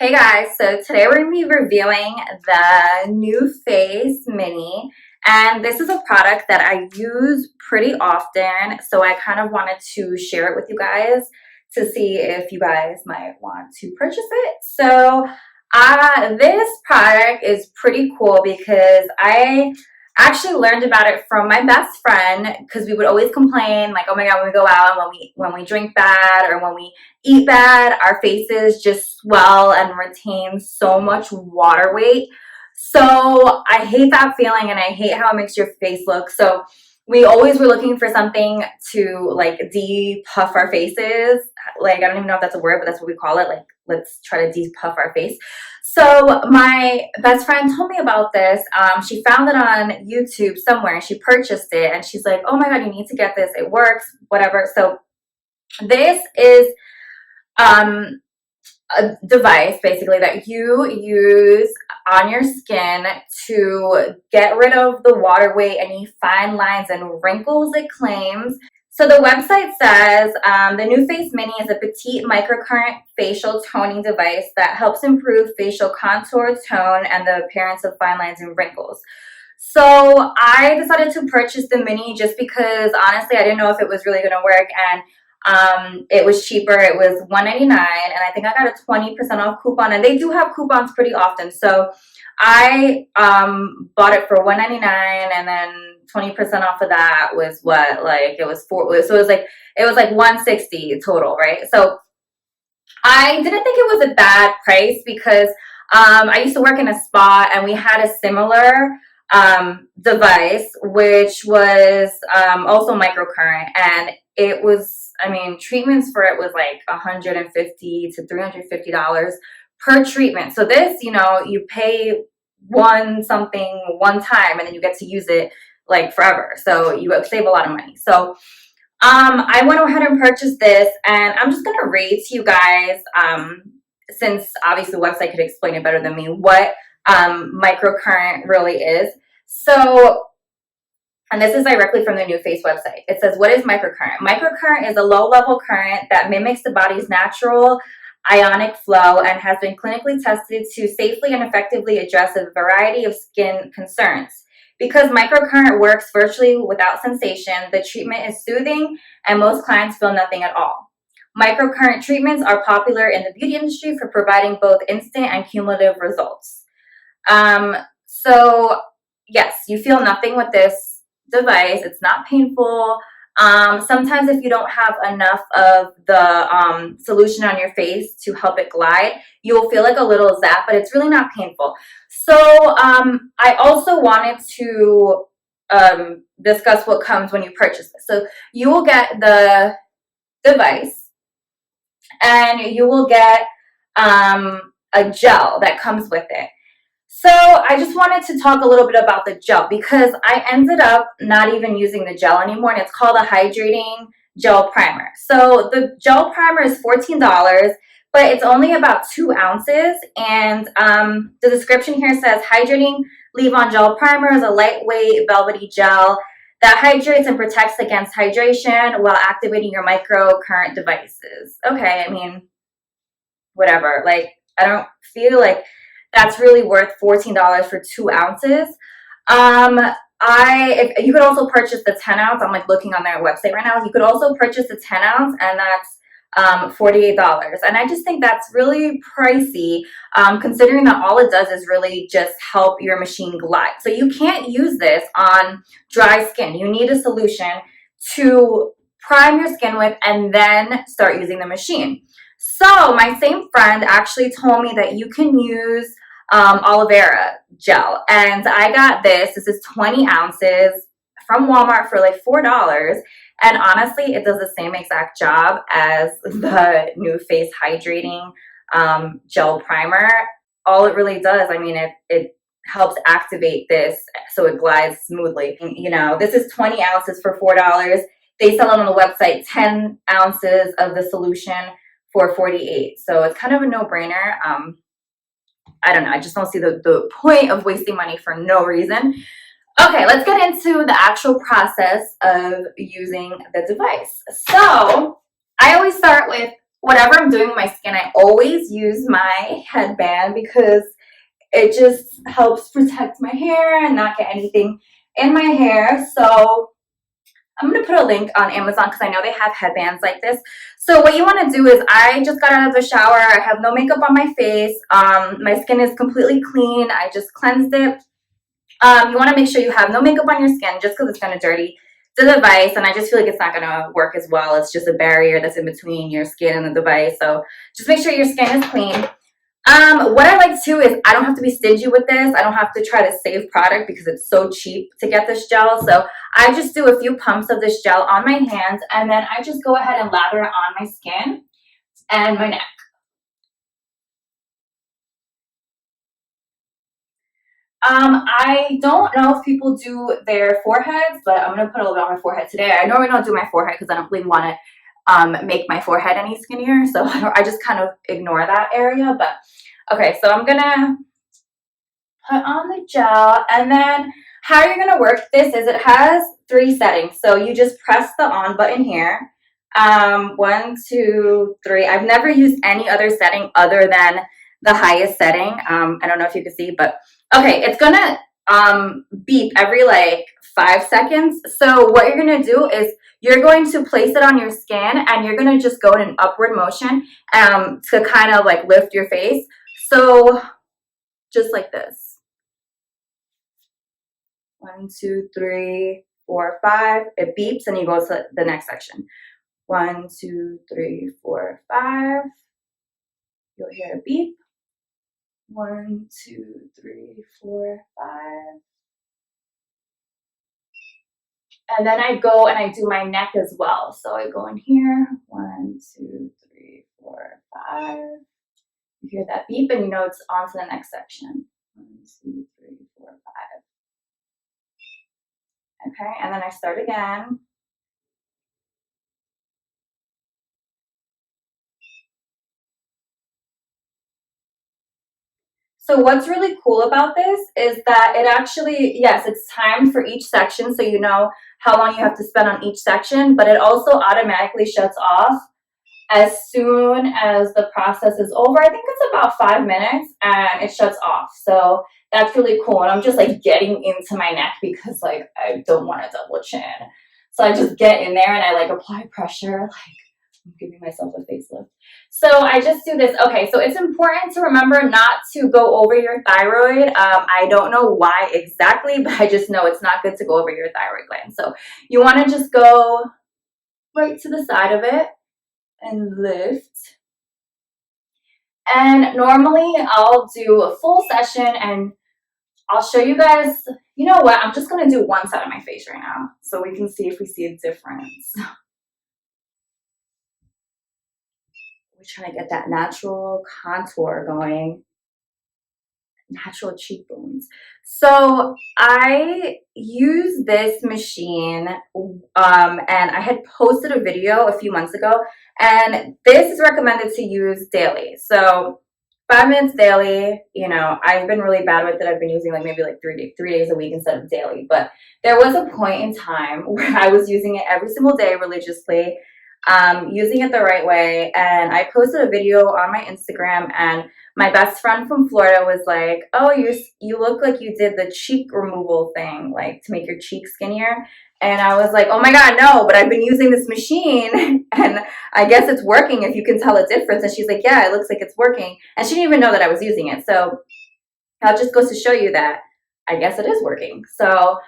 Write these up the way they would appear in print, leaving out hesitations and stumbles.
Hey guys, so today we're going to be reviewing the NuFACE Mini, and this is a product that I use pretty often, so I kind of wanted to share it with you guys to see if you guys might want to purchase it. So this product is pretty cool because I actually learned about it from my best friend because we would always complain like, oh my god, when we go out and when we drink bad or when we eat bad, our faces just swell and retain so much water weight. So I hate that feeling and I hate how it makes your face look. So we always were looking for something to like de-puff our faces. Like, I don't even know if that's a word, but that's what we call it. Like, let's try to de-puff our face. So my best friend told me about this. She found it on YouTube somewhere and she purchased it and she's like, oh my god, you need to get this. It works, whatever. So this is a device basically that you use on your skin to get rid of the water weight, any fine lines and wrinkles, it claims. So the website says the NuFACE Mini is a petite microcurrent facial toning device that helps improve facial contour, tone, and the appearance of fine lines and wrinkles. So I decided to purchase the Mini just because honestly I didn't know if it was really going to work, and it was cheaper. It was $1.99 and I think I got a 20% off coupon, and they do have coupons pretty often. So I bought it for $1.99 and then 20% off of that was what, like it was like $160 total, right? So I didn't think it was a bad price because I used to work in a spa and we had a similar device which was also microcurrent, and it was, I mean, treatments for it was like $150 to $350 per treatment. So this, you know, you pay one time and then you get to use it like forever. So you save a lot of money. So I went ahead and purchased this, and I'm just gonna read to you guys, since obviously the website could explain it better than me, what microcurrent really is. So, and this is directly from the NuFACE website. It says, what is microcurrent? Microcurrent is a low-level current that mimics the body's natural ionic flow and has been clinically tested to safely and effectively address a variety of skin concerns. Because microcurrent works virtually without sensation, the treatment is soothing and most clients feel nothing at all. Microcurrent treatments are popular in the beauty industry for providing both instant and cumulative results. So yes, you feel nothing with this device. It's not painful. Sometimes if you don't have enough of the solution on your face to help it glide, you'll feel like a little zap, but it's really not painful. So I also wanted to discuss what comes when you purchase this. So you will get the device and you will get a gel that comes with it. So I just wanted to talk a little bit about the gel because I ended up not even using the gel anymore, and it's called a Hydrating Gel Primer. So the gel primer is $14, but it's only about 2 ounces, and the description here says Hydrating Leave-On Gel Primer is a lightweight velvety gel that hydrates and protects against hydration while activating your microcurrent devices. Okay, I mean, whatever. Like, I don't feel like that's really worth $14 for 2 ounces. If you could also purchase the 10 ounce. I'm like looking on their website right now. You could also purchase the 10 ounce, and that's $48. And I just think that's really pricey, considering that all it does is really just help your machine glide. So you can't use this on dry skin. You need a solution to prime your skin with and then start using the machine. So my same friend actually told me that you can use aloe vera gel, and I got this. This is 20 ounces from Walmart for like $4, and honestly it does the same exact job as the NuFACE Hydrating Gel Primer. All it really does, I mean, it helps activate this so it glides smoothly. You know, this is 20 ounces for $4. They sell it on the website 10 ounces of the solution for $48. So it's kind of a no-brainer. I don't know. I just don't see the point of wasting money for no reason. Okay, let's get into the actual process of using the device. So I always start with whatever I'm doing with my skin, I always use my headband because it just helps protect my hair and not get anything in my hair. So I'm going to put a link on Amazon because I know they have headbands like this. So what you want to do is, I just got out of the shower. I have no makeup on my face. My skin is completely clean. I just cleansed it. You want to make sure you have no makeup on your skin just because it's going to dirty the device. And I just feel like it's not going to work as well. It's just a barrier that's in between your skin and the device. So just make sure your skin is clean. What I like too is I don't have to be stingy with this. I don't have to try to save product because it's so cheap to get this gel. So I just do a few pumps of this gel on my hands, and then I just go ahead and lather it on my skin and my neck. I don't know if people do their foreheads, but I'm going to put a little bit on my forehead today. I normally don't do my forehead because I don't really want to make my forehead any skinnier. So I just kind of ignore that area. But okay, so I'm going to put on the gel, and then how you're going to work this is it has 3 settings. So you just press the on button here. 1, 2, 3. I've never used any other setting other than the highest setting. I don't know if you can see, but okay, it's gonna beep every like 5 seconds. So what you're gonna do is you're going to place it on your skin, and you're gonna just go in an upward motion to kind of like lift your face. So just like this. 1, 2, 3, 4, 5. It beeps, and you go to the next section. 1, 2, 3, 4, 5. You'll hear a beep. 1, 2, 3, 4, 5. And then I go and I do my neck as well. So I go in here. 1, 2, 3, 4, 5. You hear that beep, and you know it's on to the next section. 1, 2, 3, 4, 5. Okay, and then I start again. So what's really cool about this is that it actually, yes, it's timed for each section, so you know how long you have to spend on each section, but it also automatically shuts off as soon as the process is over. I think it's about 5 minutes, and it shuts off. So that's really cool. And I'm just like getting into my neck because like I don't want a double chin. So I just get in there and I like apply pressure, like I'm giving myself a facelift. So I just do this. Okay, so it's important to remember not to go over your thyroid. I don't know why exactly, but I just know it's not good to go over your thyroid gland. So you want to just go right to the side of it and lift. And normally I'll do a full session, and I'll show you guys, you know what, I'm just going to do one side of my face right now so we can see if we see a difference. We're trying to get that natural contour going, natural cheekbones. So I use this machine, and I had posted a video a few months ago, and this is recommended to use daily. So 5 minutes daily. You know, I've been really bad with it. I've been using like maybe like 3 days a week instead of daily. But there was a point in time where I was using it every single day religiously, using it the right way. And I posted a video on my Instagram, and my best friend from Florida was like, oh, you look like you did the cheek removal thing, like to make your cheeks skinnier. And I was like, oh my God, no, but I've been using this machine and I guess it's working if you can tell a difference. And she's like, yeah, it looks like it's working. And she didn't even know that I was using it. So that just goes to show you that I guess it is working. So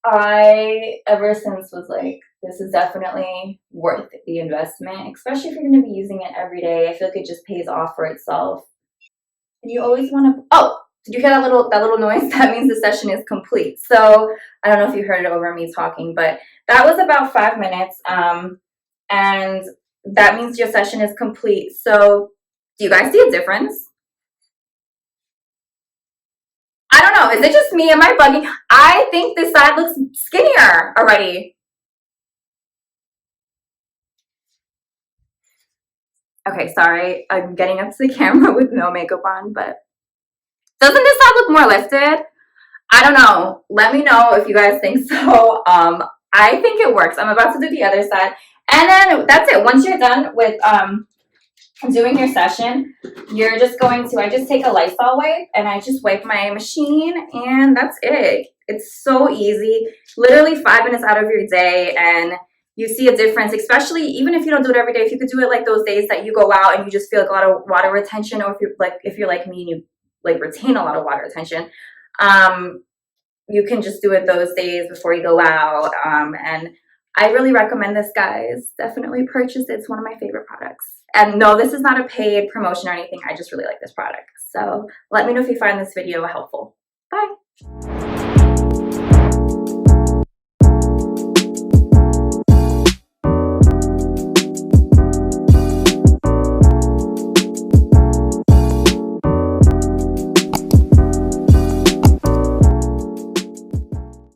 I, ever since, was like, this is definitely worth the investment, especially if you're going to be using it every day. I feel like it just pays off for itself. And you always want to, oh, did you hear that little noise? That means the session is complete. So I don't know if you heard it over me talking, but that was about 5 minutes. And that means your session is complete. So do you guys see a difference? I don't know. Is it just me? Am I bugging? I think this side looks skinnier already. Okay, sorry. I'm getting up to the camera with no makeup on, but doesn't this side look more lifted? I don't know. Let me know if you guys think so. I think it works. I'm about to do the other side. And then that's it. Once you're done with doing your session, you're just going to, I just take a Lysol wipe and I just wipe my machine, and that's it. It's so easy. Literally 5 minutes out of your day, and you see a difference, especially even if you don't do it every day. If you could do it like those days that you go out and you just feel like a lot of water retention, or if you're like me and you like retain a lot of water retention, you can just do it those days before you go out. And I really recommend this, guys. Definitely purchase it. It's one of my favorite products. And no, this is not a paid promotion or anything. I just really like this product. So let me know if you find this video helpful. Bye.